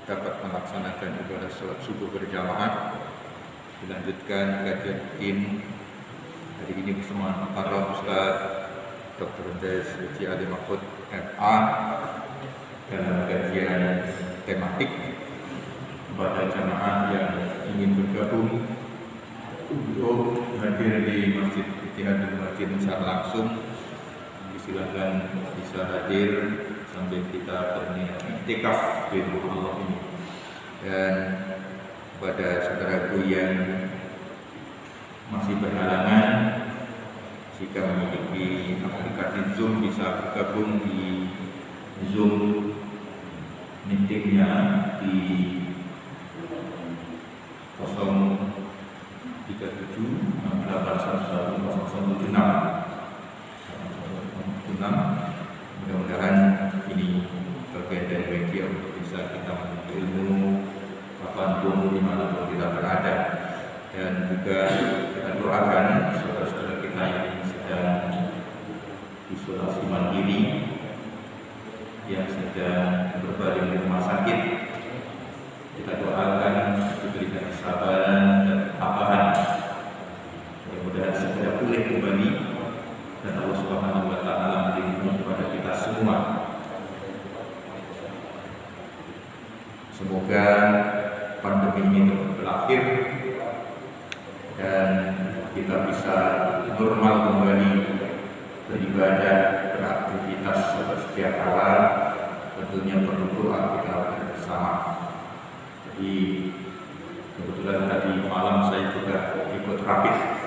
dapat melaksanakan ibadah sholat subuh berjamaah. Dilanjutkan kajian rutin hari ini bersama para Ustaz Dr. Andes Haji Ali Mahfud MA dalam kajian tematik pada jamaah yang ingin bergabung untuk hadir di Masjid Ittihadul Masjid secara langsung. Silakan bisa hadir sambil kita beriktikaf di rumah Allah ini. Dan pada saudaraku yang masih berhalangan, jika memiliki aplikasi Zoom bisa bergabung di Zoom meetingnya di 03768110076. Mudah-mudahan ini bagian dari media untuk bisa kita menuntut ilmu kapanpun dimanapun kita berada. Dan juga kita doakan saudara-saudara kita yang sedang isolasi mandiri, yang sedang berbaring di rumah sakit, kita doakan diberikan kesabaran dan ketabahan, mudah-mudahan segera pulih kembali dan Allah Subhanahu wa taala melindungi kepada kita semua. Semoga pandemi ini cepat berakhir dan kita bisa normal kembali beribadah, beraktivitas seperti setiap kala. Tentunya perlu doa kita bersama. Jadi kebetulan tadi malam saya juga ikut rapid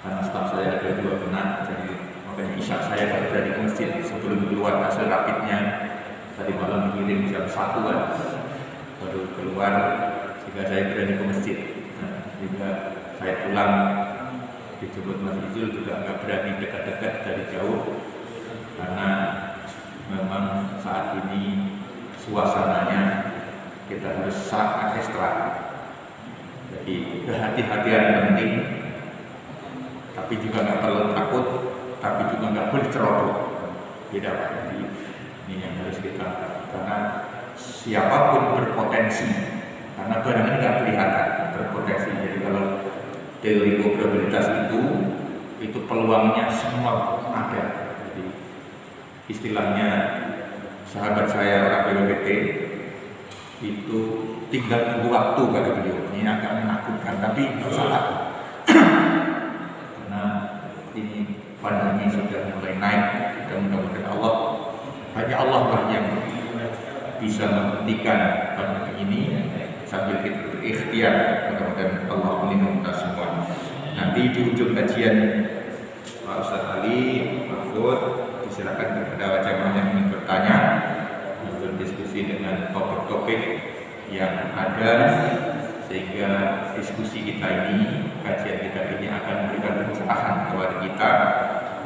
karena staf saya ada 2 kena, jadi makanya isya saya berada di masjid sebelum keluar hasil rapidnya. Tadi malam dikirim jam 1-an baru keluar, sehingga saya berani ke masjid. Juga saya pulang dijemput Mas Ijul juga nggak berani dekat-dekat dari jauh karena memang saat ini suasananya kita harus sangat ekstra. Jadi kehati-hatian penting, tapi juga nggak perlu takut, tapi juga nggak boleh ceroboh. Beda Pak. Jadi ini yang harus kita, karena siapapun berpotensi, karena barang ini nggak kelihatan berpotensi. Jadi kalau teori probabilitas itu peluangnya semua ada. Jadi istilahnya sahabat saya orang BPT itu tinggal tunggu waktu kata beliau. Ini agak menakutkan, tapi nggak salah. Ini pandemi sudah mulai naik, kita mudah-mudahan Allah, hanya Allah lah yang bisa menghentikan pandemi ini sambil kita berikhtiar. Mudah-mudahan Allah melindungi kita semua. Nanti di ujung kajian Pak Ustaz Ali Mahfud, silakan kepada jamaah yang ingin bertanya, berdiskusi dengan topik-topik yang ada, sehingga diskusi kita ini, kajian kita ini akan memberikan pencerahan kepada kita,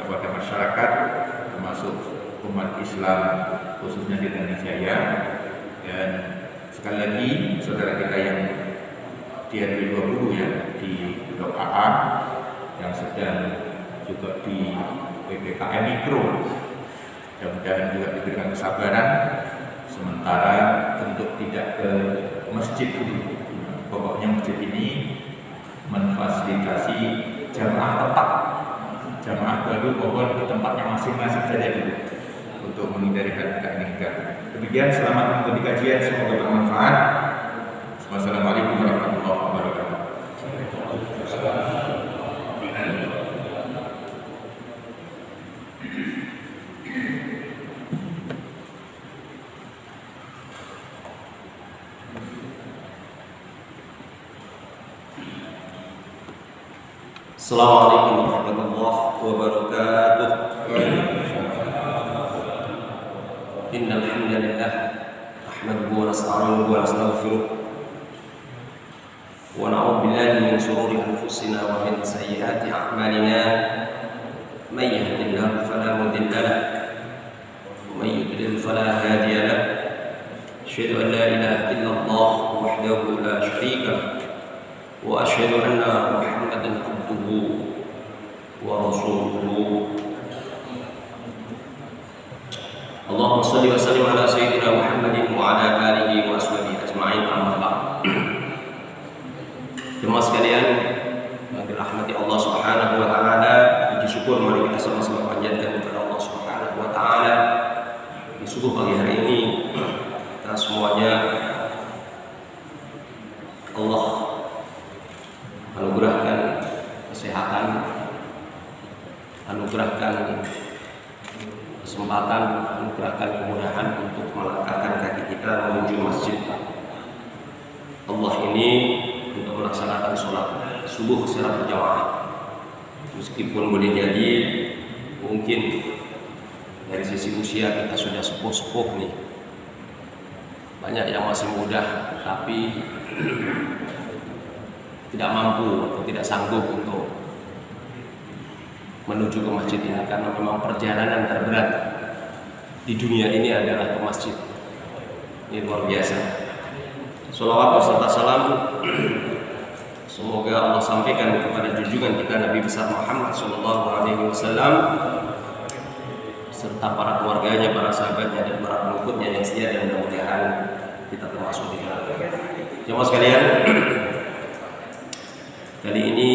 kepada masyarakat, termasuk umat Islam khususnya di Indonesia. Dan sekali lagi saudara kita yang di RW 20 ya, di Blok AA yang sedang juga di PPKM Mikro, mudah-mudahan juga diberikan kesabaran sementara untuk tidak ke masjid dulu. Pokoknya masjid ini memfasilitasi jamaah tetap, jamaah baru mohon ke tempatnya masing-masing saja dulu untuk menghindari hal tidak diinginkan. Demikian, selamat mengikuti kajian, semoga bermanfaat. Wassalamualaikum warahmatullahi wabarakatuh. Assalamualaikum warahmatullahi wabarakatuh. Innal hamdalillah nahmaduhu wa nasta'inuhu wa nastaghfiruh wa na'udzu billahi min shururi anfusina wa min sayyiati a'malina. May yahdihillahu fala mudilla lahu wa may yudlil fala hadiya lahu. Asyhadu an la ilaha illallah wahdahu la syarika lahu wa asyhadu anna Muhammadan abduhu wa rasuluhu. Allahumma salli wa sallim ala sayyidina Muhammadin wa ala alihi wa ashabihi ajma'in. ajma'in, amma ba'd. Jemaah sekalian yang dirahmati Allah Subhanahu wa taala, puji syukur mari kita sama-sama panjatkan kepada Allah Subhanahu wa taala. Di subuh pagi hari ini kita semuanya Allah anugerahkan kesehatan, anugerahkan kesempatan, anugerahkan kemudahan untuk melangkahkan kaki kita menuju masjid Allah ini untuk melaksanakan sholat subuh secara berjamaah. Meskipun boleh jadi mungkin dari sisi usia kita sudah sepuh-sepuh nih, banyak yang masih muda tapi tidak mampu atau tidak sanggup untuk menuju ke masjid ini, karena memang perjalanan terberat di dunia ini adalah ke masjid. Ini luar biasa. Sholawat beserta salam semoga Allah sampaikan kepada junjungan kita Nabi besar Muhammad SAW serta para keluarganya, para sahabatnya, dan para pengikutnya yang setia, dan mudah-mudahan kita termasuk di dalamnya. Jemaah sekalian, kali ini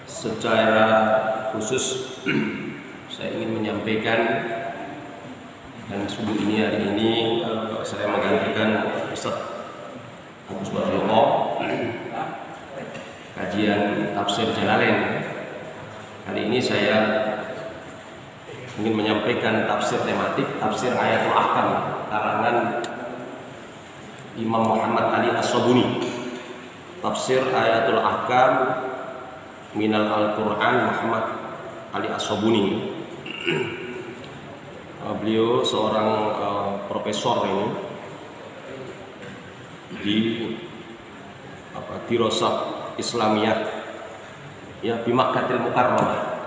secara khusus saya ingin menyampaikan, dan subuh ini hari ini saya menggantikan Ustaz Agus Barjoko kajian tafsir Jalalain. Kali ini saya ingin menyampaikan tafsir tematik, tafsir Ayatul Ahkam karangan Imam Muhammad Ali As-Sabuni. Tafsir Ayatul Ahkam minal Al-Quran Muhammad Ali As-Sabuni. Beliau seorang profesor ini di Dirasah Islamiyah ya di Makkatil Mukarramah.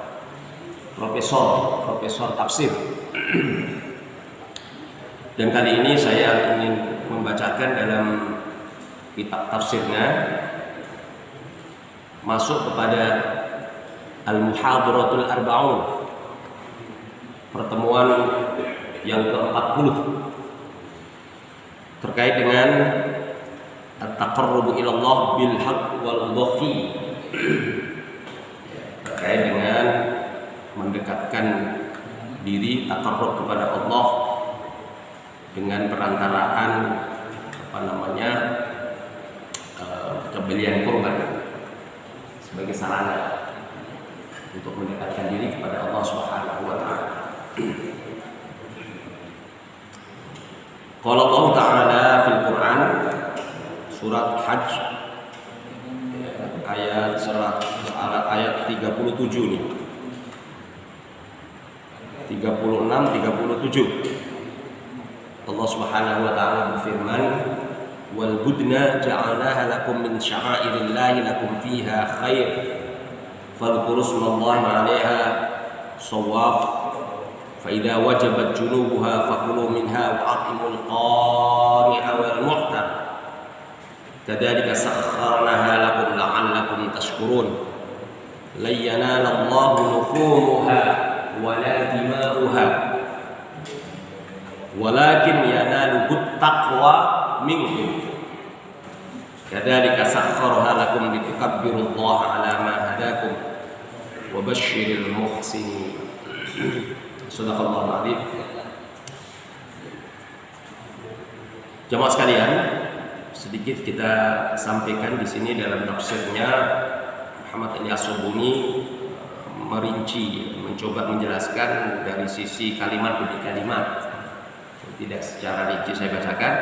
Profesor tafsir. Dan kali ini saya ingin membacakan dalam kitab tafsirnya, masuk kepada Al-Muhadaratul Arba'un, pertemuan yang ke-40 terkait dengan at-taqarrubu ilallah bil haqq wal dhafi, terkait dengan mendekatkan diri, taqarrub kepada Allah dengan perantaraan kebelian kurban sebagai sarana untuk mendekatkan diri kepada Allah Subhanahu wa taala. Qala Allah Ta'ala fil Quran, surat Hajj ayat 37 nih. 36 37. Allah Subhanahu wa taala berfirman, wal budna ja'alnaha lakum min sya'airillahi lakum fiha khair fadhkuru ismallahi 'alaiha shawaf fa idza wajabat junubuha fakulu minha wa atimul qani'a wal mu'tar kadzalika sakharnaha lakum la'allakum tashkurun la yanalallahu luhumuha wala dima'uha walakin yanaluhu taqwa minkum kadzalika sakhkharaha lakum litukabbirullaha 'ala ma hadakum wa basyiril muhsinin. Sadaqallahul adzim. Jemaah sekalian, sedikit kita sampaikan di sini dalam tafsirnya Muhammad Ali As-Sabuni merinci, mencoba menjelaskan dari sisi kalimat demi kalimat. Tidak secara rinci saya bacakan.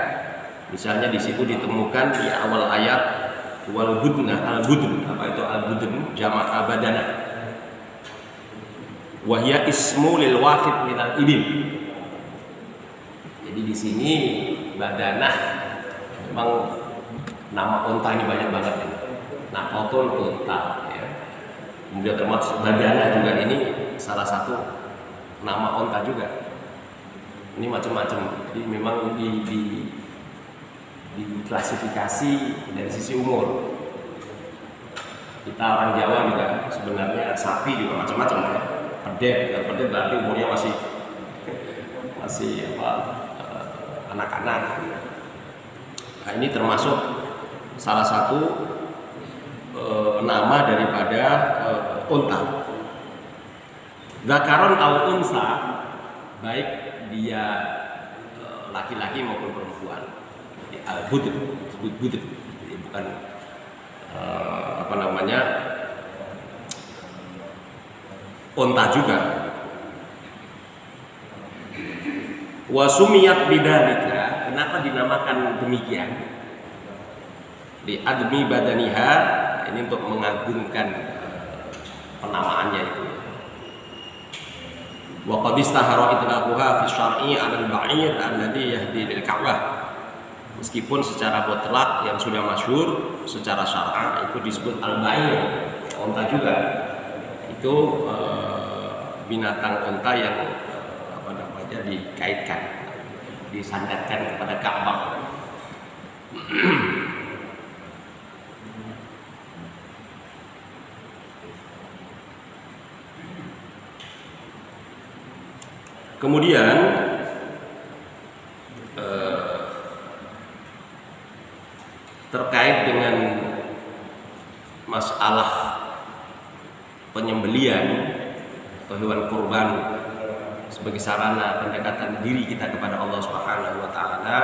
Misalnya di situ ditemukan di awal ayat wal budna, al budn, apa itu al budn? Jama' badana. Wa hiya ismu lil wahid minal ibil. Jadi di sini badanah memang nama unta ini banyak banget ya. Naqatul unta ya. Kemudian termasuk badanah juga, ini salah satu nama unta juga. Ini macam-macam. Jadi memang diklasifikasi dari sisi umur. Kita orang Jawa juga sebenarnya sapi juga macam-macam ya. Pedet berarti umurnya masih anak-anak. Nah, ini termasuk salah satu nama daripada unta. Zakaron au unsa, baik dia laki-laki maupun perempuan. Al-budr, disebut budr. Jadi bukan unta juga. Wa sumiyat bidzalika, kenapa dinamakan demikian? Di admi badaniha, ini untuk mengagungkan penamaannya itu. Wa qad istahara itlaquha fi syar'i 'ala al-ba'ir alladhi yahdi lil Ka'bah. Meskipun secara mutlak yang sudah masyhur secara syar'a itu disebut al-ba'ir, unta juga. Itu binatang unta yang dikaitkan, disandarkan kepada Ka'bah. Kemudian terkait dengan masalah penyembelian atau hewan kurban sebagai sarana pendekatan diri kita kepada Allah Subhanahu wa taala,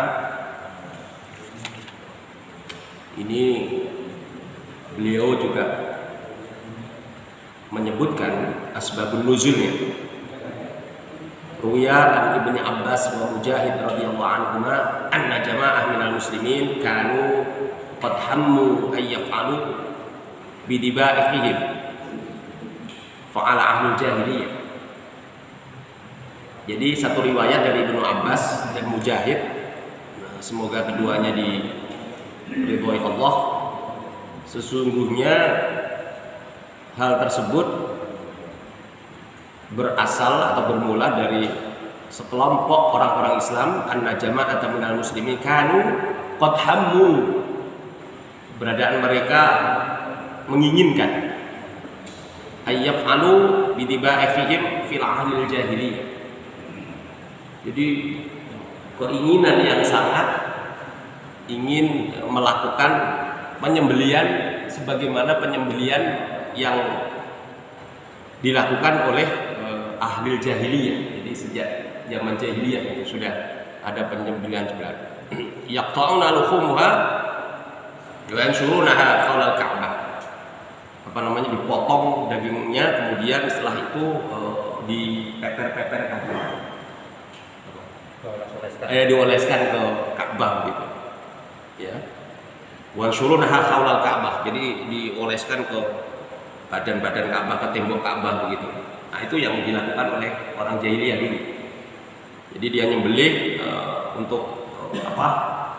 ini beliau juga menyebutkan asbabun nuzulnya. Ruya an Ibnu Abbas wa Mujahid radhiyallahu anhuma anna jamaah minal muslimin kanu qad hammu ay yaf'alu bi dibaihim fa'ala ahlul jahiliyah. Jadi satu riwayat dari Ibnu Abbas dan Mujahid, semoga keduanya diridhoi Allah, sesungguhnya hal tersebut berasal atau bermula dari sekelompok orang-orang Islam, anna jama'atan minal muslimin kanu qad hammu, beradaan mereka menginginkan ayyaf'alu bidibaihim fil ahlil jahiliyah. Jadi keinginan yang sangat ingin melakukan penyembelian sebagaimana penyembelian yang dilakukan oleh ahli jahiliyah. Jadi sejak zaman jahiliyah itu sudah ada penyembelihan sebenarnya. Yaqta'una luhumha wa yansurunaha haulal Ka'bah. Dipotong dagingnya, kemudian setelah itu dipeper-peperkan. Dioleskan ke Ka'bah gitu. Ya. Wa yansurunaha haulal Ka'bah. Jadi dioleskan ke badan-badan Ka'bah, ke tembok Ka'bah begitu. Nah, itu yang dilakukan oleh orang jahiliyah dulu. Jadi dia nyembelih untuk apa?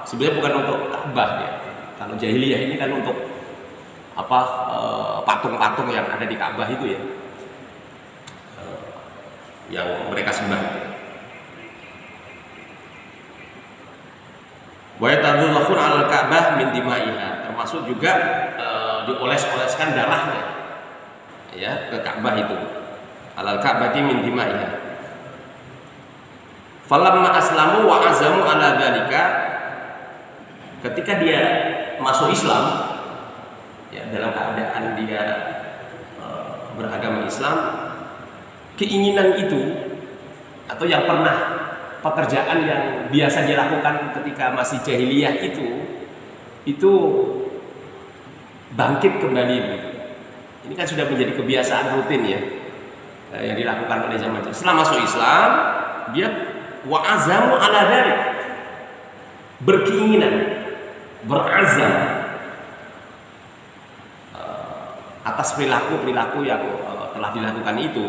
Sebenarnya bukan untuk Ka'bah ya. Kalau jahiliyah ini kan untuk apa? Patung-patung yang ada di Ka'bah itu ya. Yang mereka sembah. Wa yatadhullahun 'alal Ka'bah min dima'iha, termasuk juga dioles-oleskan darahnya ya ke Ka'bah itu. Alal Ka'bati min dima'iha. Falamma aslamu wa azamu ala dzalika, ketika dia masuk Islam ya, dalam keadaan dia beragama Islam, keinginan itu atau yang pernah pekerjaan yang biasa dilakukan ketika masih jahiliyah itu bangkit kembali. Ini kan sudah menjadi kebiasaan rutin ya yang dilakukan oleh zaman. Setelah masuk Islam, dia wa'azamu ala dzalik, berkeinginan, berazam atas perilaku yang telah dilakukan itu.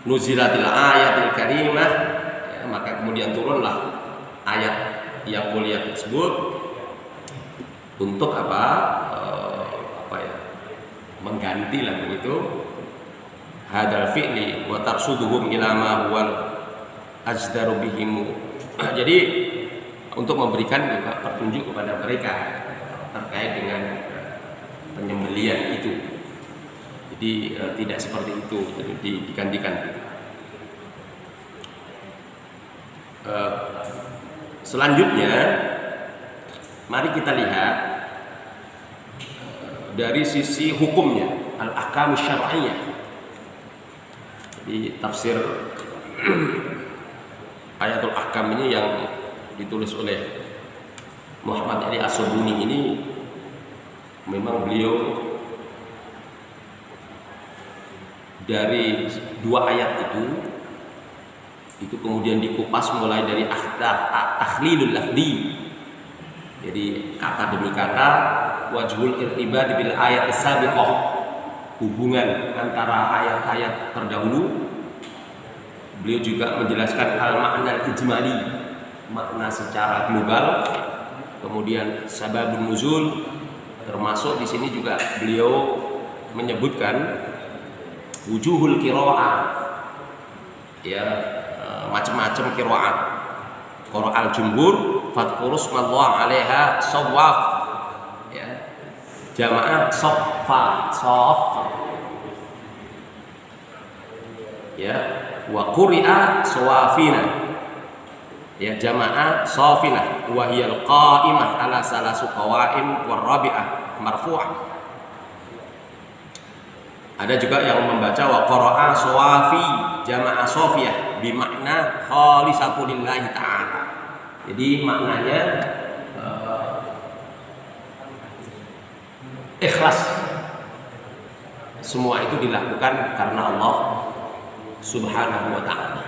Nuzilatil ayatil karimah, ya, maka kemudian turunlah ayat yang mulia tersebut untuk mengganti lah begitu hadal fi'li wa tarsuduhum ila ma huwal ajdaru bihim. Jadi untuk memberikan juga petunjuk kepada mereka terkait dengan penyembelian itu. Jadi tidak seperti itu, jadi digantikan. Selanjutnya, mari kita lihat dari sisi hukumnya, al-ahkam syar'iyyah. Di tafsir Ayatul Ahkam ini yang ditulis oleh Muhammad Ali As-Sabuni ini, memang beliau dari dua ayat itu kemudian dikupas mulai dari takhlilul lafzi, jadi kata demi kata, wajhul irtibad bil ayat as-sabiqah, hubungan antara ayat-ayat terdahulu. Beliau juga menjelaskan al-ma'na al-ijmali, makna secara global, kemudian sababun nuzul, termasuk di sini juga beliau menyebutkan wujuhul qiraah, ya, macam-macam qiraat. Qira'al jumhur fadhkurus mallah 'alaiha shawwaf, ya, jamaah shaffa, ya, wa quri'a shawafina, ya, jamaah shafina, wa hiyal qa'imah ala salasu qawaim war rabi'ah marfu'ah. Ada juga yang membaca wa qara'a shawafi, jamaah shafiyah, bimakna khalisatu lillahi ta'ala. Jadi maknanya ikhlas. Semua itu dilakukan karena Allah Subhanahu wa ta'ala.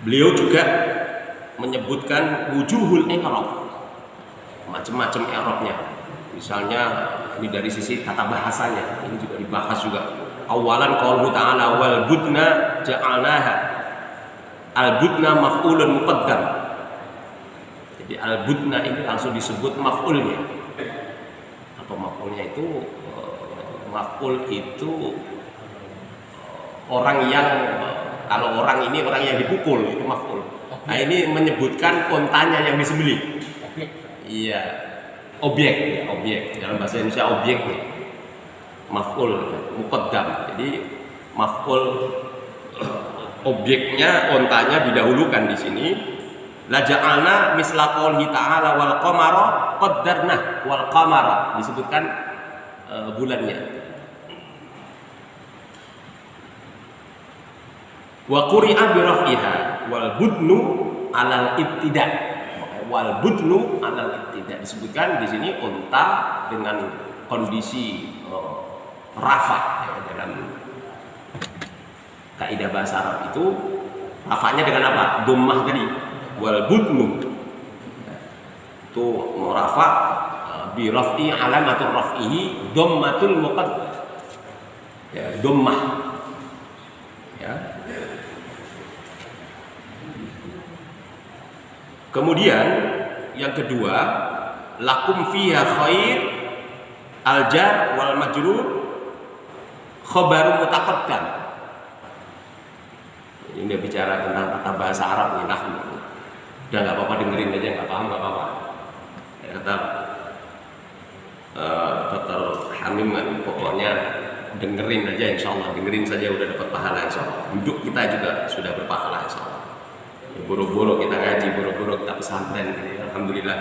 Beliau juga menyebutkan wujuhul i'rab, macam-macam i'rabnya. Misalnya ini dari sisi tata bahasanya, ini juga dibahas juga. Awalan qauluhu ta'ala wal budna ja'alnaha. Al budna maf'ulun muqaddam. Jadi al budna ini langsung disebut maf'ulnya. Atau maf'ulnya itu, maf'ul itu orang yang, kalau orang ini orang yang dipukul, itu maf'ul. Nah, ini menyebutkan ontanya yang disembelih. Iya, objek, objek. Dalam bahasa Indonesia objek nih. Maf'ul muqaddam. Jadi maf'ul, objeknya, ontanya didahulukan di sini. La ja'alna misla qoulihi ta'ala wal qamara qaddarna, wal qamara disebutkan bulannya. Wa quri'a bi raf'iha wal budnu 'alal ibtida'. Wal budnu 'alal ibtida' disebutkan di sini unta dengan kondisi rafa, ya, dalam kaidah bahasa Arab itu rafanya dengan apa? Dhammah tadi. Wal budnu itu rafa bi raf'i, alamatul raf'ihi dhammatul muqaddam, ya, dhammah, ya. Kemudian yang kedua, lakum fiha khair, al-jar wal majrur khabaru mutaqaddam. Ini dia bicara tentang tata bahasa Arab nih, nahwu. Udah nggak apa-apa, dengerin aja, nggak paham nggak apa-apa. Kata Dr. Hamim, pokoknya dengerin aja, insya Allah dengerin saja udah dapat pahala, insya Allah. Duduk kita juga sudah berpahala, insya Allah. Buru-buru kita ngaji, buru-buru kita pesantren, alhamdulillah.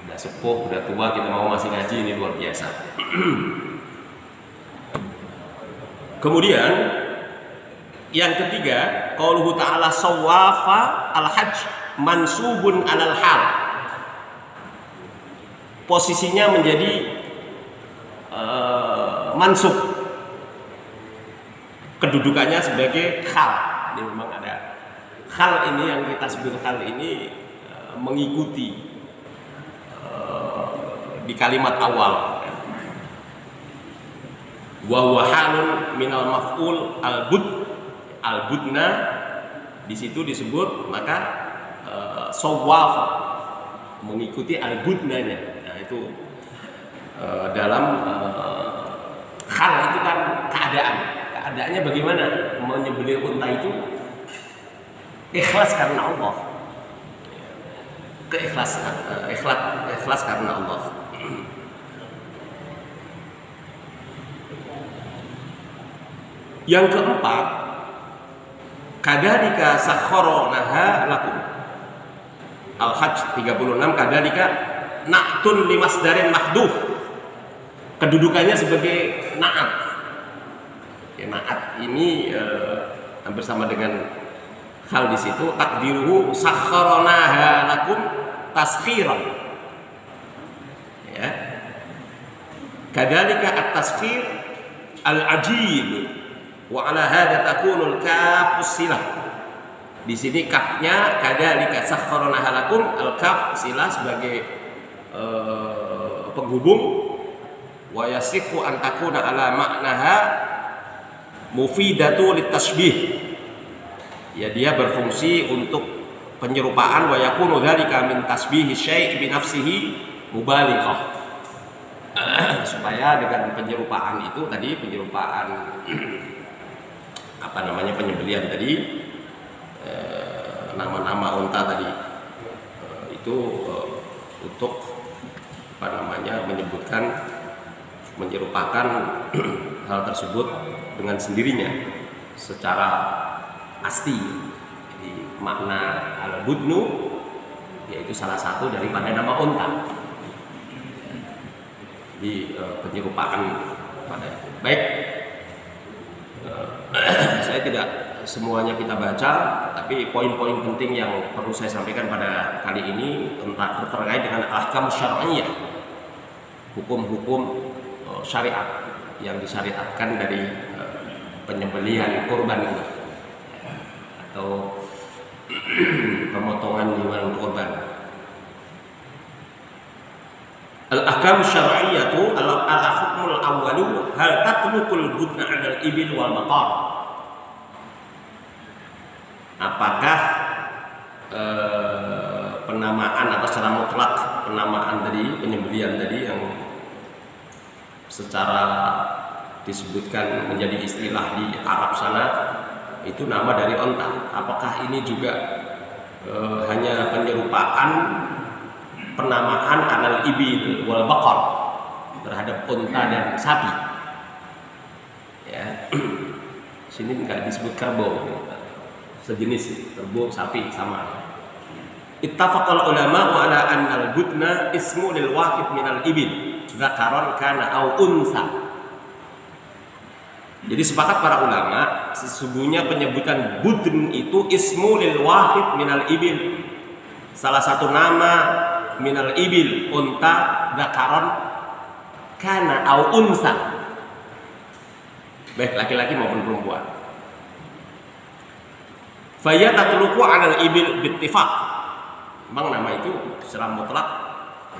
Udah sepuh, udah tua, kita mau masih ngaji, ini luar biasa. Kemudian yang ketiga, qauluhu ta'ala sawafa al-hajj mansubun alal hal. Posisinya menjadi mansub, kedudukannya sebagai hal. Ini memang ada hal ini yang kita sebut hal ini mengikuti di kalimat awal. Wa huwa halun minal maf'ul al-budna, di situ disebut, maka sawwafa mengikuti al-budnanya. Nah, itu dalam hal itu kan keadaannya bagaimana menyembelih unta itu ikhlas karena Allah, ikhlas karena Allah. Yang keempat, Kadzalika sakhkharaha lakum. Al-Hajj 36. Kadzalika na'tun limasdarin mahdhuf. Kedudukannya sebagai na'at. Ya, na'at ini hampir sama dengan hal di situ. Takdiruhu sakhkharanaha lakum taskhiran. Ya. Kadzalika at-taskhir al-ajib wa ala hadza takunu al-kaf silah. Di sini kafnya kadzalika sakhkharanaha lakum, al-kaf silah sebagai penghubung. Wa yasihu an takuna ala maknaha mufidatu litashbih. Ya, dia berfungsi untuk penyerupaan. Wa yakunu dzalika min tasbihi syai' bi nafsihi mubalighah. Supaya dengan penyerupaan itu tadi, penyerupaan apa namanya, penyembelihan tadi, nama-nama unta tadi, itu untuk apa namanya, menyerupakan hal tersebut dengan sendirinya secara pasti. Jadi makna al-budnu yaitu salah satu daripada nama unta. Di penyerupaan pada. Baik, saya tidak semuanya kita baca, tapi poin-poin penting yang perlu saya sampaikan pada kali ini tentang terkait dengan ahkam syar'iyyah, hukum-hukum syariat yang disyariatkan dari penyembelihan kurban atau pemotongan hewan kurban. Al-ahkam syar'iyyatu al-hukmul awwalu hal tatlukul budna 'alal ibil wal maqar. Apakah penamaan atau secara mutlak penamaan tadi, penyembelihan tadi yang secara disebutkan menjadi istilah di Arab sana itu nama dari onta, apakah ini juga hanya penyerupaan penamaan alal ibil wal baqar terhadap unta dan sapi? Ya, sini nggak disebut kerbau, sejenis kerbau sapi sama. Ittafaqal ulama wa ala anna al-budna ismu lil wahid min al-ibil dzakaron kana au unsa. Jadi sepakat para ulama sesungguhnya penyebutan budn itu ismu lil wahid min al-ibil, salah satu nama minal ibil, unta, dzakaron kana au unsa, baik laki-laki maupun perempuan. Faya tatluqu 'alal ibil bittifaq. Memang nama itu secara mutlak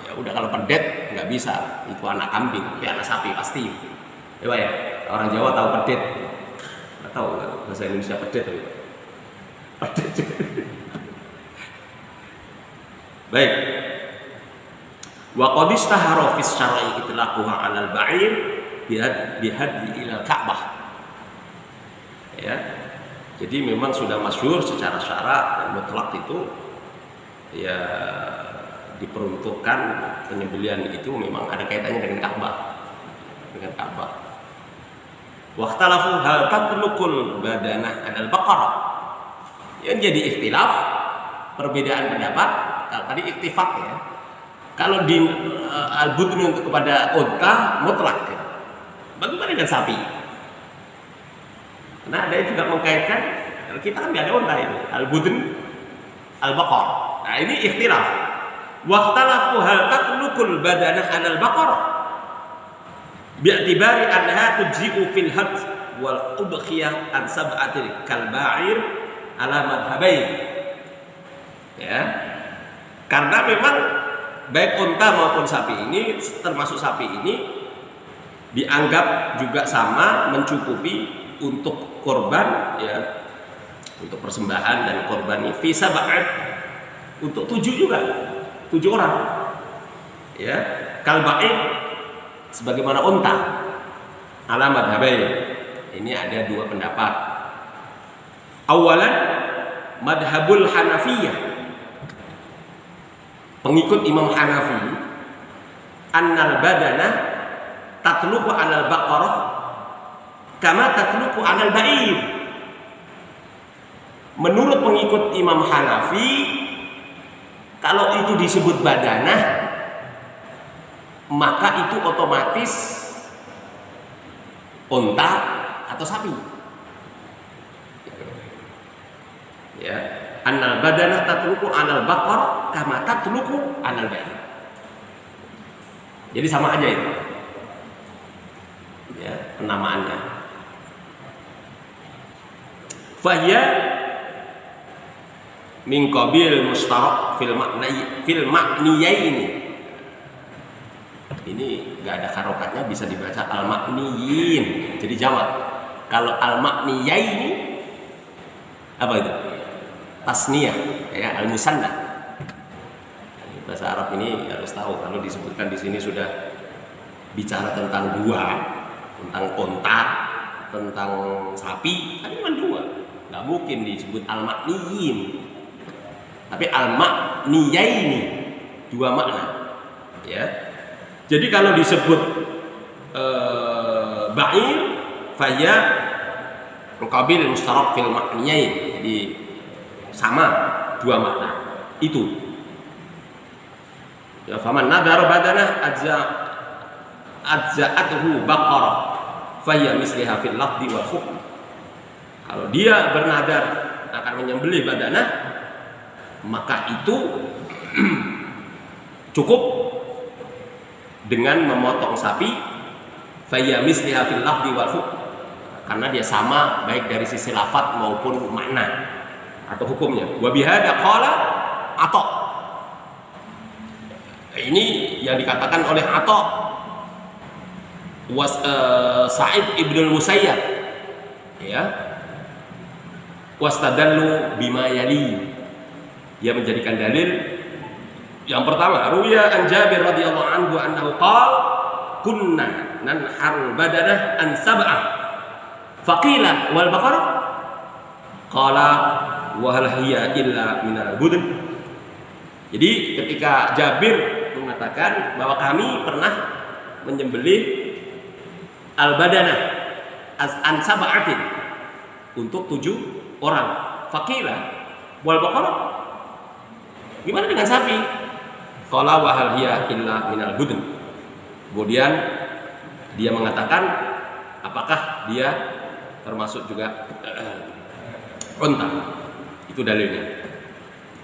ya udah, kalau pedet nggak bisa, itu anak kambing, tapi anak sapi pasti. Ya, orang Jawa tahu pedet, nggak tahu bahasa Indonesia pedet tapi pedet. Baik. Wa qad istahara fi syar'i itlaquha 'alal ba'ir bihadyi ila Ka'bah. Ya. Jadi memang sudah masyhur secara syarak dan mutlak itu ya diperuntukkan penyembelihan itu memang ada kaitannya dengan Ka'bah. Dengan Ka'bah. Wa ikhtalafu hal tatlukul badanah 'alal baqarah. Yang jadi ikhtilaf, perbedaan pendapat. Tadi iktifak ya. Kalau di al-budn untuk kepada unta mutlak, ya. Bagaimana dengan sapi? Nah, ada yang juga mengkaitkan, kita kan ada unta itu, al-budn, al-baqar. Nah, ini ikhtilaf. Waqtalafu hal tatlukul badanah 'alal baqarah bi'tibari annaha tujzi'u fil had wal udkhiyah an sab'atil kal ba'ir ala madhhabain. Ya. Karena memang baik unta maupun sapi ini, termasuk sapi ini, dianggap juga sama mencukupi untuk korban, ya, untuk persembahan dan korban fi sab'at, untuk 7 juga, 7 orang, ya, kalba'in sebagaimana unta. Ala madhhabain, ini ada 2 pendapat. Awalan madhabul Hanafiyah, pengikut Imam Hanafi, annal badana tatluqu 'alal baqarah kama tatluqu 'alal ba'ir. Menurut pengikut Imam Hanafi, kalau itu disebut badanah, maka itu otomatis unta atau sapi. Ya, annal badanah tatluku anal baqar kama tatluku anal ba'ir. Jadi sama aja itu. Ya, penamaannya. Fahya min qabil mustarak fil ma'niyaini. Ini enggak ada harokatnya, bisa dibaca al-ma'niyin. Jadi jamak. Kalau al-ma'niyaini apa itu? Tasniyah, ya, al-musanna. Bahasa Arab ini harus tahu, kalau disebutkan di sini sudah bicara tentang dua, tentang unta, tentang sapi, tapi cuma dua. Nggak mungkin disebut al-ma'niyin. Tapi al-ma'niyaini, dua makna. Ya. Jadi kalau disebut ba'ir, faya muqabil mustarak fil ma'niyain. Jadi sama, dua makna. Itu. Ya, faman nadhara badanah ajza'atuhu baqarah faya misliha fil lafzi wal hukm. Kalau dia bernadar akan menyembelih badanah, maka itu cukup dengan memotong sapi, faya misliha fil lafzi wal hukm, karena dia sama baik dari sisi lafaz maupun makna atau hukumnya. Wa bihadza qala Atha. Ini yang dikatakan oleh Atha Sa'id ibn al-Musayyab, ya, wastadallu bima yali. Dia menjadikan dalil yang pertama, ruya an Jabir radhiyallahu anhu annahu qala kunna nanharu badanah an sab'ah faqila wal baqarah qala wa hal hiya illa minal budun. Jadi ketika Jabir mengatakan bahwa kami pernah menyembelih al-badanah an sab'atin untuk 7 orang. Faqila wal baqarah, gimana dengan sapi? Qala wa hal hiya illa minal budun. Kemudian dia mengatakan, apakah dia termasuk juga unta? Itu dalilnya.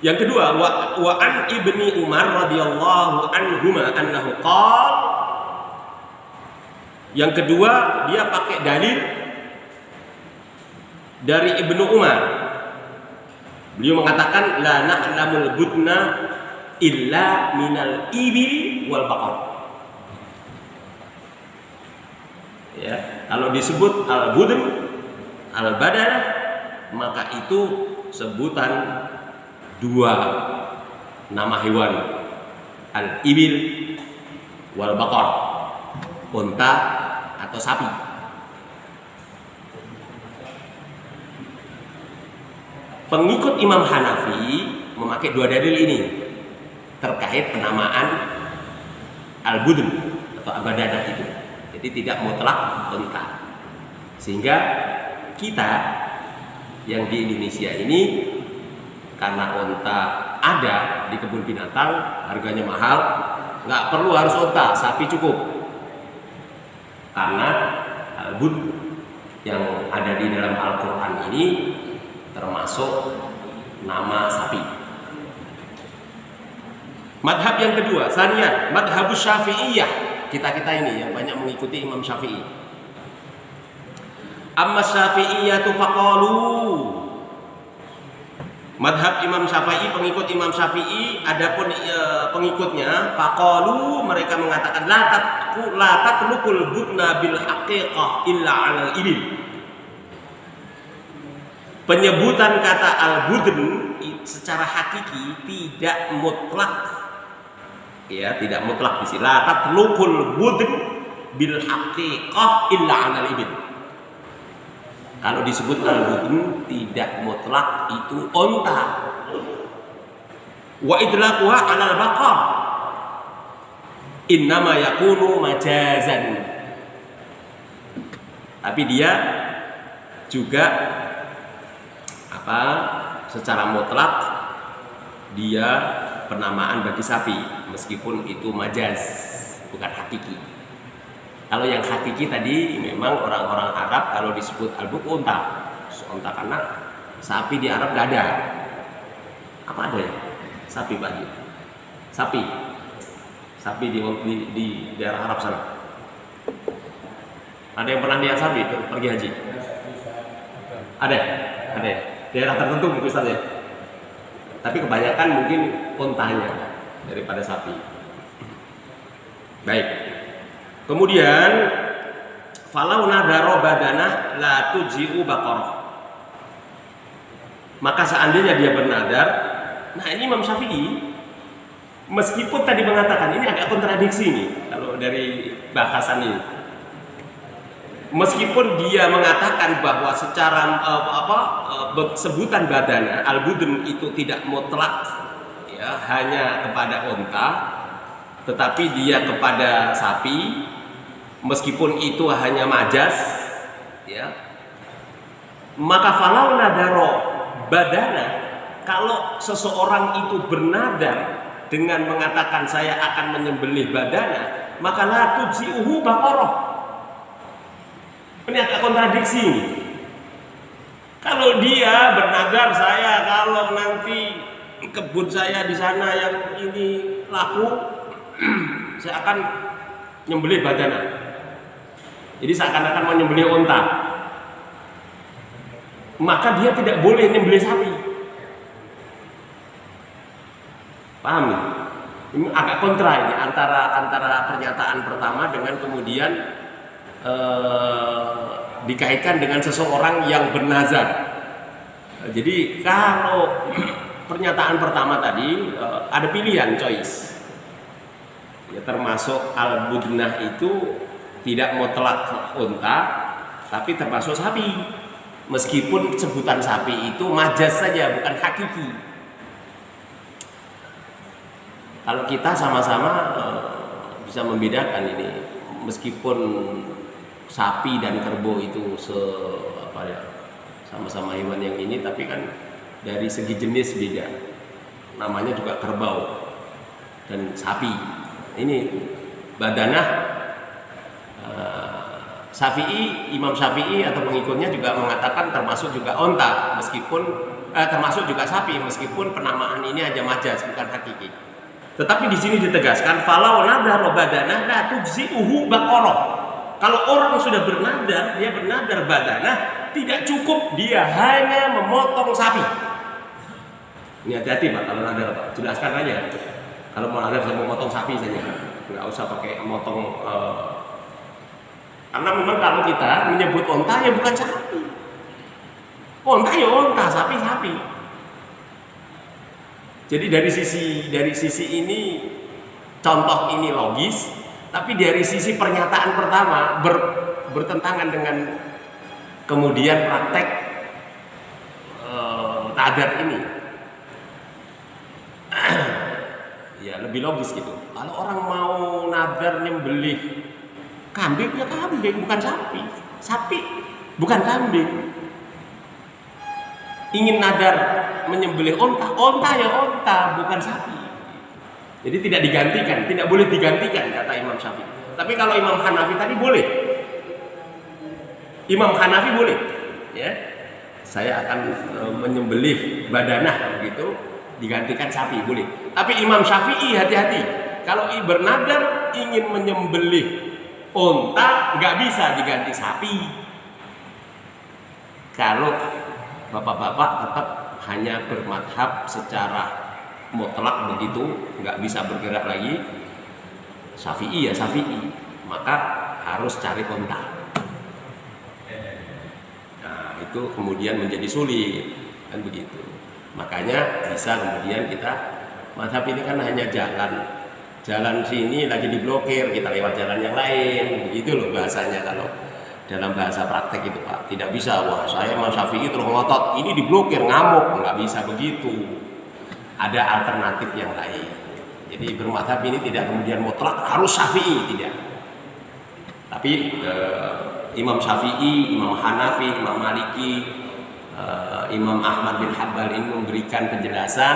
Yang kedua, wa an ibni Umar radhiyallahu anhuma annahu qala. Yang kedua, dia pakai dalil dari Ibnu Umar. Beliau mengatakan la na'lamul budna illa minal ibil wal baqar. Ya, kalau disebut al-budn, al-badanah, maka itu sebutan dua nama hewan, al-ibil wal baqar, unta atau sapi. Pengikut Imam Hanafi memakai dua dalil ini terkait penamaan al-budn atau al-badanah itu. Jadi tidak mutlak unta. Sehingga kita yang di Indonesia ini, karena unta ada di kebun binatang, harganya mahal, nggak perlu harus unta, sapi cukup. Karena al-budn yang ada di dalam Al-Quran ini termasuk nama sapi. Madhab yang kedua, sanian, madhabus syafi'iyah. Kita ini yang banyak mengikuti Imam Syafi'i. Amma syafi'iyatu faqalu. Madhab Imam Syafi'i, pengikut Imam Syafi'i, adapun pengikutnya faqalu, mereka mengatakan la tatlukul budna bil haqiqah illa 'alal ibil. Penyebutan kata al-budn secara hakiki tidak mutlak. Ya, tidak mutlak di sini. La tatlukul budn bil haqiqah illa 'alal ibil. Kalau disebut al-budn tidak mutlak itu unta. Wa idlaquha 'alal baqar innama yakunu majazan. Tapi dia juga secara mutlak dia penamaan bagi sapi, meskipun itu majaz, bukan hakiki. Kalau yang hakiki tadi memang orang-orang Arab kalau disebut al-buk unta karena sapi di Arab nggak ada. Apa ada ya? Sapi Pak Haji? Sapi di daerah Arab sana. Ada yang pernah lihat sapi pergi haji? Ada ya? Daerah tertentu mungkin Ustaz ya. Tapi kebanyakan mungkin untanya daripada sapi. Baik. Kemudian falau nadaro badanah la tuji'u baqarah. Maka seandainya dia bernadar, nah ini Imam Syafi'i meskipun tadi mengatakan ini agak kontradiksi nih kalau dari bahasan ini. Meskipun dia mengatakan bahwa secara sebutan badana al-budun itu tidak mutlak ya, hanya kepada unta, tetapi dia kepada sapi, meskipun itu hanya majaz ya. Maka falau nadaro badana, kalau seseorang itu bernadar dengan mengatakan saya akan menyembelih badana, maka la tuji'uhu baqarah. Ini agak kontradiksi nih. Kalau dia bernadar saya kalau nanti kebun saya di sana yang ini laku, saya akan nyembelih badana. Jadi seakan-akan menyembelih unta. Maka dia tidak boleh nyembelih sapi. Paham nih? Ini agak kontra ini antara pernyataan pertama dengan kemudian dikaitkan dengan seseorang yang bernazar. Jadi kalau pernyataan pertama tadi ada pilihan choice. Ya, termasuk al-budnah itu tidak mutlak unta, tapi termasuk sapi. Meskipun sebutan sapi itu majaz saja, bukan hakiki. Kalau kita sama-sama bisa membedakan ini, meskipun sapi dan kerbau itu sama-sama hewan yang ini, tapi kan dari segi jenis beda. Namanya juga kerbau dan sapi. Ini badanah Imam Syafi'i atau pengikutnya juga mengatakan termasuk juga unta, meskipun termasuk juga sapi, meskipun penamaan ini aja majaz, bukan hakiki. Tetapi di sini ditegaskan falau nadara badanah la tujzi'uhu baqarah. Kalau orang sudah bernadar, dia bernadar badanah, tidak cukup dia hanya memotong sapi. Ini hati-hati Pak kalau nadar Pak, jelaskan aja. Kalau mau nadar saya mau potong sapi saja, nggak usah pakai motong. Karena memang kalau kita menyebut onta ya bukan sapi. Onta ya onta, sapi sapi. Jadi dari sisi ini contoh ini logis, tapi dari sisi pernyataan pertama bertentangan dengan kemudian praktek nadar ini. Ya lebih logis gitu. Kalau orang mau nadar nyembelih kambing ya kambing, bukan sapi. Sapi bukan kambing. Ingin nadar menyembelih onta ya onta, bukan sapi. Jadi tidak digantikan, tidak boleh digantikan kata Imam Syafi'i. Tapi kalau Imam Hanafi tadi boleh. Imam Hanafi boleh, ya. Saya akan menyembelih badanah begitu, digantikan sapi boleh. Tapi Imam Syafi'i hati-hati. Kalau bernadar ingin menyembelih onta nggak bisa diganti sapi. Kalau bapak-bapak tetap hanya bermadhab secara mutlak begitu, nggak bisa bergerak lagi, Syafi'i ya Syafi'i, maka harus cari onta. Nah itu kemudian menjadi sulit kan begitu. Makanya bisa kemudian kita madhab ini kan hanya jalan sini lagi diblokir, kita lewat jalan yang lain, begitu loh bahasanya kalau dalam bahasa praktek itu Pak. Tidak bisa, wah saya Imam Syafi'i terus ngotot, ini diblokir, ngamuk, nggak bisa begitu. Ada alternatif yang lain. Jadi bermadhab ini tidak kemudian mutlak harus Syafi'i, tidak. Tapi Imam Syafi'i, Imam Hanafi, Imam Maliki, Imam Ahmad bin Hanbal ini memberikan penjelasan,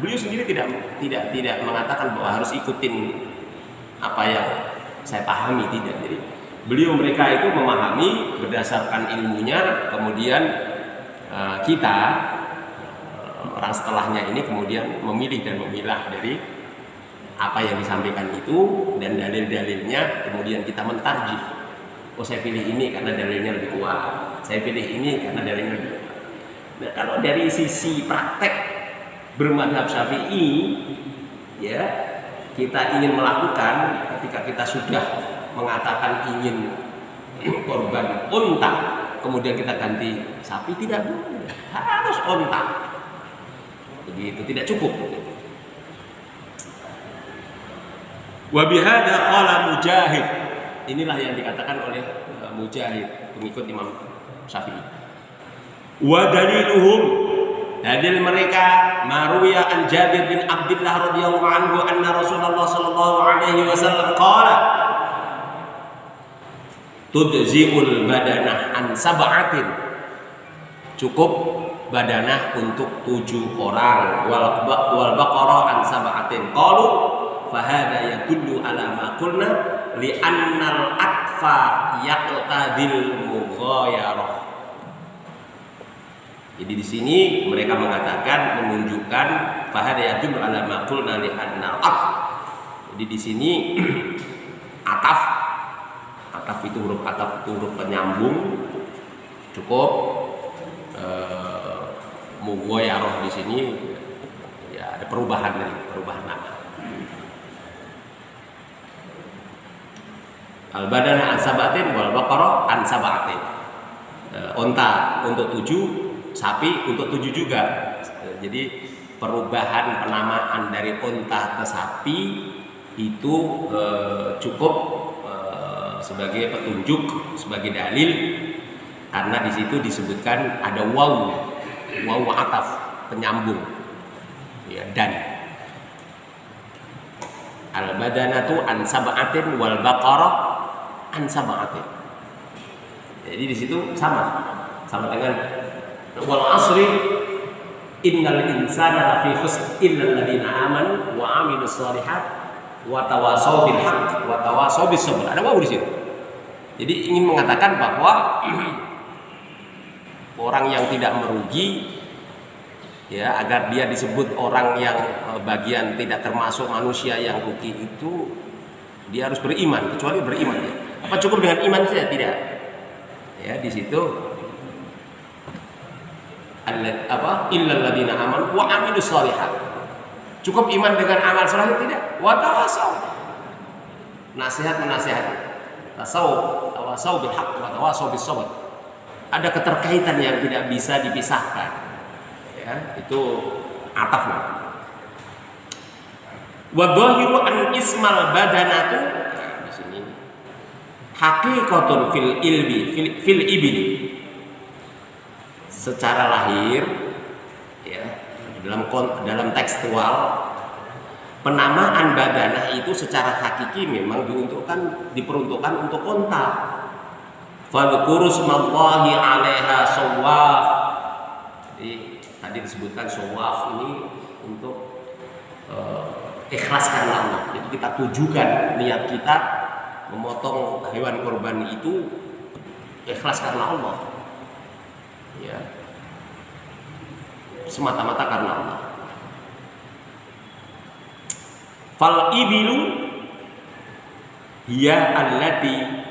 beliau sendiri tidak mengatakan bahwa harus ikutin apa yang saya pahami, tidak. Jadi mereka itu memahami berdasarkan ilmunya, kemudian kita orang setelahnya ini kemudian memilih dan memilah dari apa yang disampaikan itu dan dalil-dalilnya, kemudian kita mentarjih. Oh, saya pilih ini karena dalilnya lebih kuat, saya pilih ini karena dalilnya lebih kuat. Nah, kalau dari sisi praktek bermadzhab Syafi'i, ya, kita ingin melakukan ketika kita sudah mengatakan ingin korban unta, kemudian kita ganti sapi, tidak boleh, harus unta. Begitu, tidak cukup. Wa bihadza qala Mujahid. Inilah yang dikatakan oleh Mujahid, pengikut Imam Syafi'i. Wa daliluhum, dalil mereka, maruya an Jabir bin Abdullah radhiyallahu anhu anna Rasulullah sallallahu alaihi wasallam qala tudzi'ul badanah an sab'atin. Cukup badanah untuk 7 orang, wal baqarah an sab'atin. Qalu fa hadza yadullu ala ma qulna li annal atfa yaqtadil mughayarah. Jadi di sini mereka mengatakan, menunjukkan fa hadza yadullu ala ma qulna li annal atf. Jadi di sini ataf itu huruf ataf itu huruf penyambung, cukup. Mughayarah di sini ya ada perubahan nama. Al-badanah an sab'atin wal baqarah an sab'atin. Unta untuk 7, sapi untuk 7 juga. Jadi perubahan penamaan dari unta ke sapi itu cukup sebagai petunjuk, sebagai dalil, karena di situ disebutkan ada waw ataf penyambung, ya, dan al-badanatu an sab'atin wal baqarah an sab'atin. Jadi di situ sama dengan wal asri innal insana lafi khusr illa alladziina aamanu wa 'amilus shalihat wa tawashaw bil haqq wa tawashaw bis sabr. Ada waw di situ. Jadi ingin mengatakan bahwa orang yang tidak merugi, ya, agar dia disebut orang yang bagian tidak termasuk manusia yang rugi itu, dia harus beriman, kecuali beriman. Ya. Apa cukup dengan iman saja? Tidak. Ya, di situ illal ladzina amanu wa 'amilus shalihat. Cukup iman dengan amal saleh? Tidak. Wa tawasaw. Nasihat menasihati. Tawasaw bil haqq wa tawasaw bis sabr. Ada keterkaitan yang tidak bisa dipisahkan, ya, itu atafnya. Wa dhahiru an ismal badanatu, di sini haqiqatun fil ibli, secara lahir, ya, dalam tekstual penamaan badanah itu secara hakiki memang diperuntukkan untuk unta. Fadhkuru smallahi 'alaiha shawwaf. Jadi tadi disebutkan shawwaf ini untuk ikhlas karena Allah. Jadi kita tujukan niat kita memotong hewan kurban itu ikhlas karena Allah. Ya. Semata-mata karena Allah. Fal ibilu hiya allati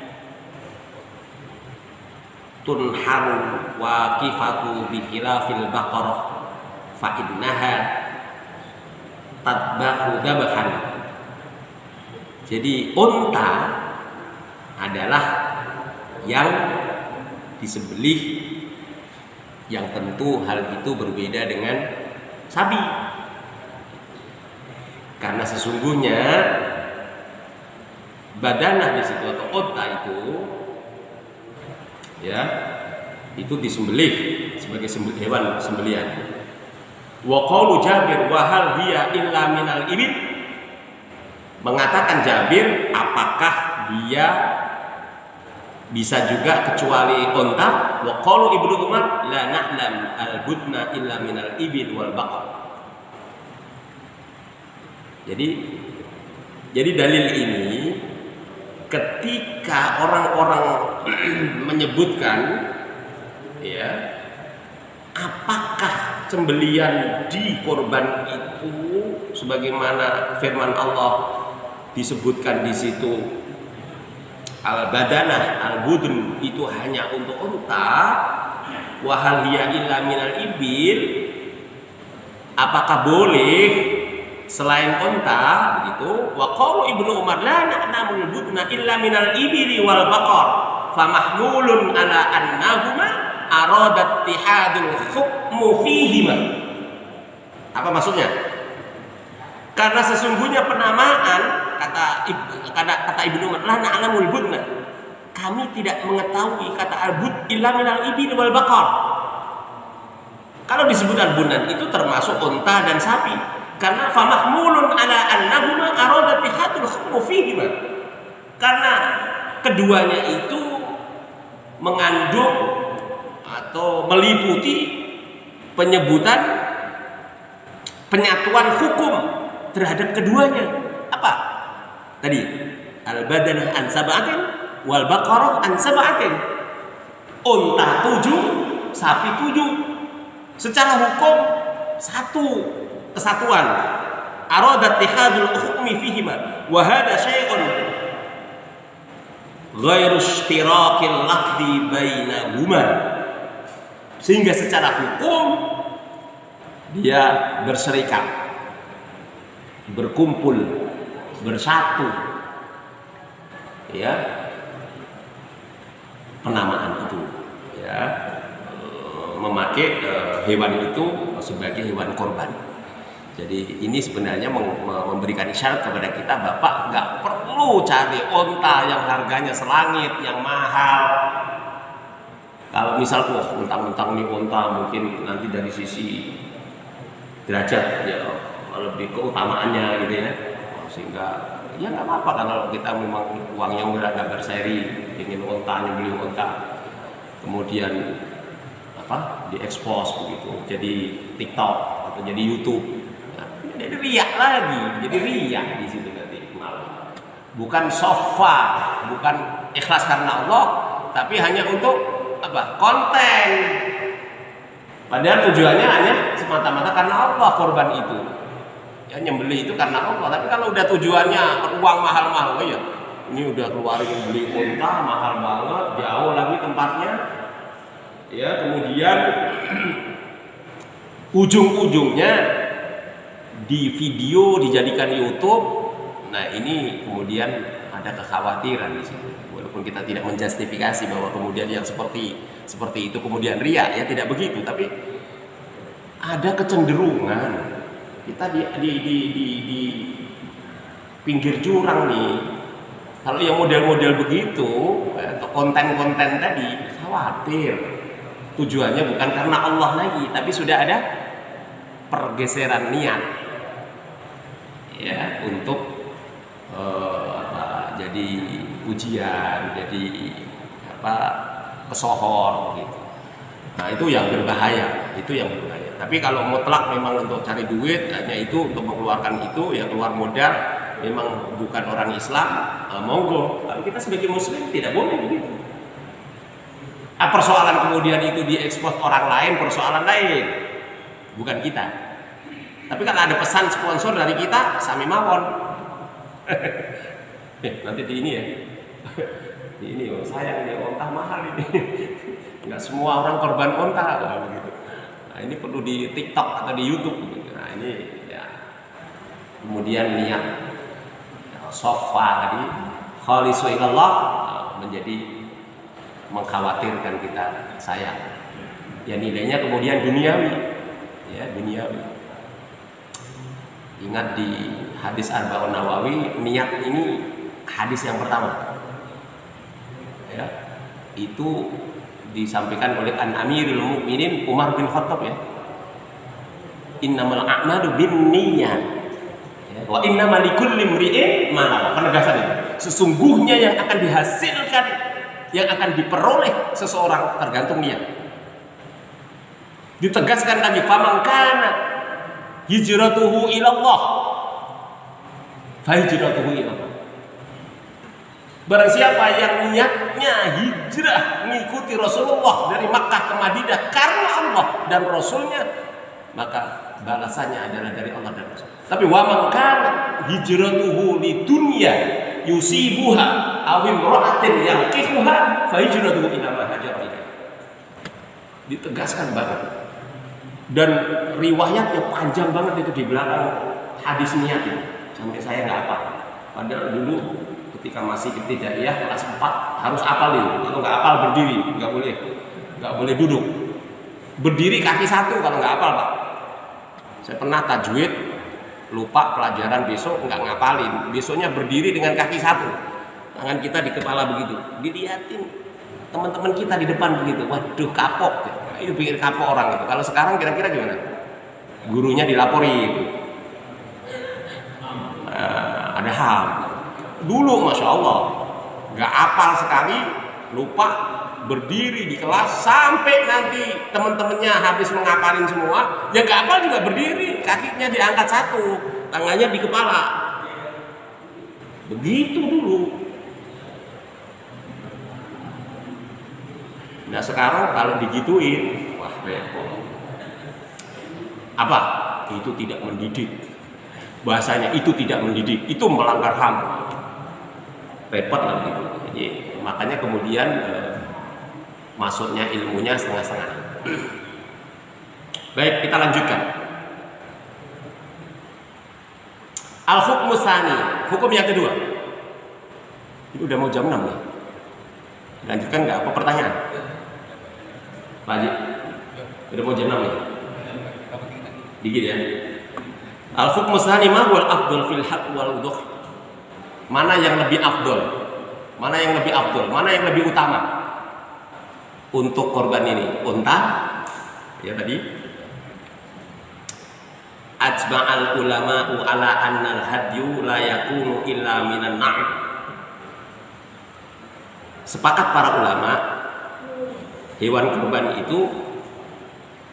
tunharu waqifatu bi khilafil baqarah fa innaha tadbahu dabhan. Jadi unta adalah yang disembelih, yang tentu hal itu berbeda dengan sapi, karena sesungguhnya badanah di situ atau unta itu, ya, itu disembelih sebagai hewan sembelihan. Wa qaulu Jabir wa hal hiya illa minal ibil. Mengatakan Jabir, apakah dia Bisa juga kecuali unta. Wa qalu Ibnu Umar la na'lam al-budna illa minal ibil wal baqar. Jadi dalil ini ketika orang-orang menyebutkan ya, apakah sembelian di korban itu sebagaimana firman Allah disebutkan di situ al-badanah al-budun itu hanya untuk unta, wa hal hiya illa minal ibil, apakah boleh selain unta begitu? Wa qalu Ibnu Umar la na'lamul budna illa minal ibili wal baqar fa mahmulun ala annahuma aradat ittihadul hukmu fihima. Apa maksudnya? Karena sesungguhnya penamaan kata Ibnu Umar la na'lamul budna, kami tidak mengetahui kata al-bud illa minal ibili wal baqar. Kalau disebut al-bunan itu termasuk unta dan sapi. Karena famahmulun ala annahuma aradati hatul hukmu fihima, karena keduanya itu mengandung atau meliputi penyebutan penyatuan hukum terhadap keduanya. Apa tadi? Al-badanah an sab'atin wal baqarah an sab'atin. Unta 7, sapi 7. Secara hukum satu kesatuan. Aradat ittihadul hukmi fihima wa hadha syai'un ghairu ishtirakil lafzi bainahuma. Sehingga secara hukum dia berserikat, berkumpul, bersatu, ya, penamaan itu, ya, memakai hewan itu sebagai hewan korban. Jadi ini sebenarnya memberikan isyarat kepada kita, Bapak nggak perlu cari unta yang harganya selangit, yang mahal. Kalau misal mentang-mentang nih unta mungkin nanti dari sisi derajat ya lebih keutamaannya gitu ya, sehingga ya nggak apa-apa kalau kita memang uangnya udah nggak berseri, ingin untanya, beli unta, kemudian apa diekspos begitu, jadi TikTok atau jadi YouTube. Jadi riak lagi, jadi riak di situ nanti malah. Bukan sofa, bukan ikhlas karena Allah, tapi hanya untuk apa? Konten. Padahal tujuannya hanya semata-mata karena Allah korban itu. Ya nyembelih itu karena Allah. Tapi kalau udah tujuannya uang mahal-mahal, oh ya ini udah keluarin beli unta mahal banget, jauh lagi tempatnya. Ya kemudian ujung-ujungnya di video dijadikan YouTube. Nah ini kemudian ada kekhawatiran di situ. Walaupun kita tidak menjustifikasi bahwa kemudian yang seperti itu kemudian riya, ya tidak begitu. Tapi ada kecenderungan kita di pinggir jurang nih. Kalau yang model-model begitu atau konten-konten tadi, khawatir tujuannya bukan karena Allah lagi, tapi sudah ada pergeseran niat. Ya, untuk jadi ujian, jadi pesohor gitu. Nah itu yang berbahaya, Tapi kalau mutlak memang untuk cari duit, hanya itu untuk mengeluarkan itu, ya keluar modal, memang bukan orang Islam, monggo. Kalau kita sebagai Muslim tidak boleh begitu. Persoalan kemudian itu diekspos orang lain, persoalan lain, bukan kita. Tapi kalau ada pesan sponsor dari kita, sami mawon. Nanti di ini ya. Di ini, sayang ini onta mahal ini. Enggak semua orang korban onta begitu. Nah, ini perlu di TikTok atau di YouTube gitu. Nah, ini ya. Kemudian niat sofa tadi khalisu ilallah menjadi mengkhawatirkan kita, sayang. Ya nilainya kemudian duniawi. Ya, duniawi. Ingat di hadis Arba'un Nawawi, niat ini hadis yang pertama. Ya, itu disampaikan oleh Amirul Mukminin Umar bin Khattab ya. Innamal a'malu binniyat. Ya, wa innamal likulli imri'in ma nawa. Penegasan itu. Sesungguhnya yang akan dihasilkan yang akan diperoleh seseorang tergantung niat. Ditegaskan lagi, faman kana hijratuhu ilallah fa hijratuhu ilallah. Barang siapa yang niatnya hijrah mengikuti Rasulullah dari Makkah ke Madinah karena Allah dan Rasulnya, maka balasannya adalah dari Allah dan Rasul. Tapi wa man kana hijratuhu lidunya yusibuha aw imra'atin yankihuha fa hijratuhu ila ma hajara ilaihi. Ditegaskan banget. Dan riwayatnya panjang banget itu di belakang hadis niat itu. Sampai saya nggak hafal. Padahal dulu ketika masih ibtidaiyah kelas 4 harus hafal itu. Kalau nggak hafal berdiri, nggak boleh duduk. Berdiri kaki satu kalau nggak hafal, Pak. Saya pernah tajwid, lupa pelajaran besok nggak ngapalin. Besoknya berdiri dengan kaki satu, tangan kita di kepala begitu. Dilihatin teman-teman kita di depan begitu. Waduh, kapok. Itu bikin kapok orang itu. Kalau sekarang kira-kira gimana? Gurunya dilapori itu. Ada ham. Dulu masya Allah nggak hafal sekali, lupa, berdiri di kelas sampai nanti teman-temannya habis menghafalin semua, yang nggak hafal juga berdiri, kakinya diangkat satu, tangannya di kepala. Begitu dulu. Nah sekarang kalau digituin, wah repot. Apa? Itu tidak mendidik. Bahasanya itu tidak mendidik, itu melanggar HAM. Repot lah gitu. Jadi makanya kemudian masuknya ilmunya setengah-setengah. Baik, kita lanjutkan. Al-hukmu tsani, hukum yang kedua. Ini udah mau jam 6 nih. Lanjutkan nggak? Apa pertanyaan? Pak Haji, udah mau jam 6 nih. Dikit ya. Al-hukmu tsani ma huwal afdal fil haqq wal udhh. Mana yang lebih afdol? Mana yang lebih afdol? Mana yang lebih utama untuk korban ini? Unta? Ya tadi. Ajma'al ulama'u ala annal hadyu la yakunu illa minan na'am. Sepakat para ulama, hewan kurban itu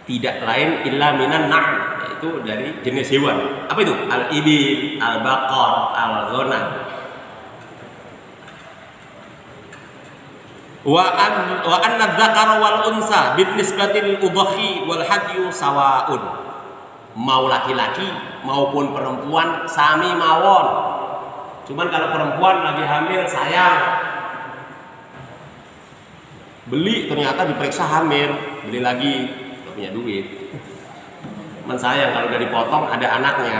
tidak lain illa minan na'am, yaitu dari jenis hewan. Apa itu? Al-ibil, al-baqar, al-ghanam. Wa anna dzakara wal unsa bin nisbatil udhi wal hadyu sawaun. Mau laki-laki maupun perempuan sami mawon. Cuman kalau perempuan lagi hamil sayang, beli ternyata diperiksa hamil, beli lagi, gak punya duit. Men sayang kalau udah dipotong ada anaknya.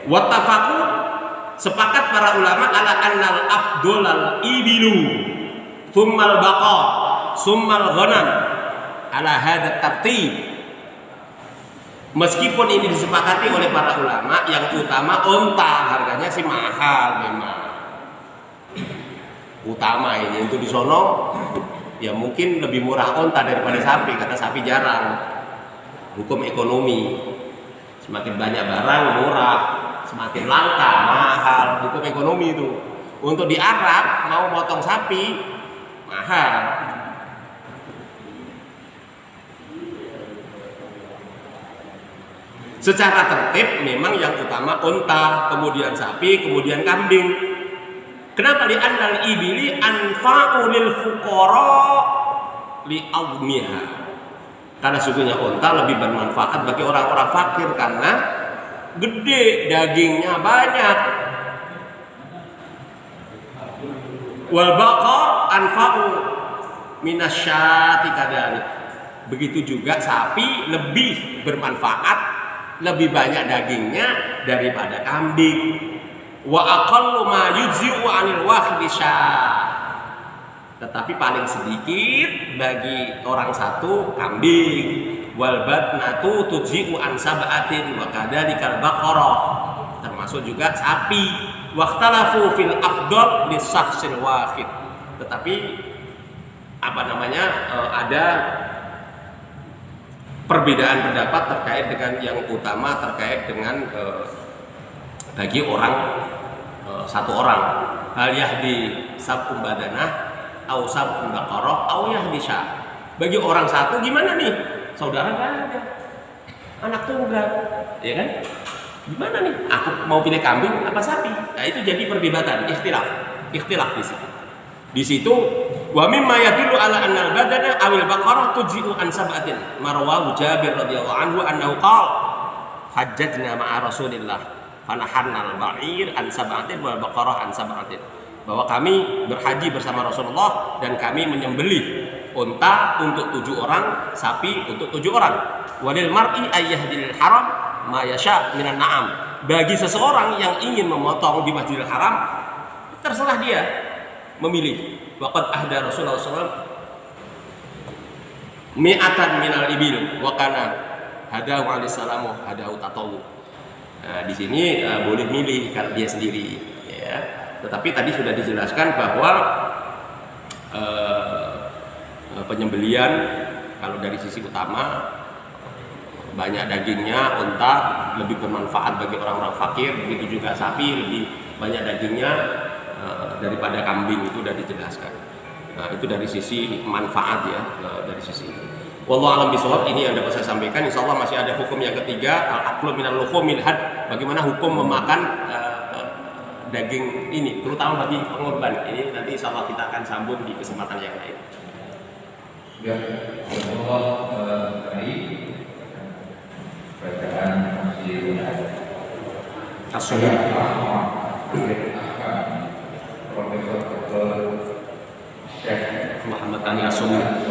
Wattafaqu, sepakat para ulama ala annal afdolal ibilu thummal baqar thummal ghanam ala hadha tartib. Meskipun ini disepakati oleh para ulama, yang utama unta, harganya sih mahal memang. Utama ini untuk di sono ya mungkin lebih murah unta daripada sapi, karena sapi jarang. Hukum ekonomi, semakin banyak barang murah, semakin langka mahal. Hukum ekonomi itu. Untuk di Arab mau motong sapi mahal. Secara tertib memang yang utama unta, kemudian sapi, kemudian kambing. Kenapa? Li annal ibili anfa'u lil fuqara li aghniha. Karena sesungguhnya unta lebih bermanfaat bagi orang-orang fakir karena gede, dagingnya banyak. Wal baqar anfa'u minasyati kadzalik. Begitu juga sapi lebih bermanfaat, lebih banyak dagingnya daripada kambing. Wa aqallu ma yujzi'u 'anil wahdi syah. Tetapi paling sedikit bagi orang satu kambing. Wal badnatu tujzi'u an sab'atin wa kadzalikal baqarah, termasuk juga sapi. Waqtalafu fil afdal lisakhsil wahid. Tetapi ada perbedaan pendapat terkait dengan yang utama, terkait dengan bagi orang satu orang. Hal yahdi sab'un badanah au sab'un baqarah au yahdisha. Bagi orang satu gimana nih? Saudara nggak ada, anak tunggal, ya kan? Gimana nih? Aku mau pilih kambing apa sapi? Nah itu jadi perdebatan, ikhtilaf di situ. Di situ wa mimma yadullu ala anna al-badana awil baqarah tujzi'u an sab'atin. Marwahu Jabir radhiyallahu anhu annahu qala hajjatna ma'a Rasulillah fanaharna al-ba'ir an sab'atin wal baqarah an sab'atin. Bahwa kami berhaji bersama Rasulullah dan kami menyembelih unta untuk 7 orang, sapi untuk 7 orang. Walil mar'i ayyahdil haram ma yasha minan na'am. Bagi seseorang yang ingin memotong di Masjidil Haram, terserah dia memilih. Waqad ahda Rasulullah SAW mi'atan minal ibil wa kana hadahu alaihissalamu hadahu tatawu. Nah, di sini boleh milih kalau dia sendiri, ya. Tetapi tadi sudah dijelaskan bahwa penyembelian kalau dari sisi utama banyak dagingnya unta lebih bermanfaat bagi orang-orang fakir, begitu juga sapi lebih banyak dagingnya daripada kambing, itu sudah dijelaskan. Nah, itu dari sisi manfaat ya, dari sisi itu. Wallahu a'lam bishawab. Ini yang dapat saya sampaikan. Insyaallah masih ada hukum yang ketiga, al-aqlu minal luhumil had. Bagaimana hukum memakan daging ini, terutama bagi pengorban. Ini nanti insyaallah kita akan sambung di kesempatan yang lain. Ya, Allah baik. Bacaan masih As-Sunnah Profesor Dr. Syekh Muhammad Ali As-Sunnah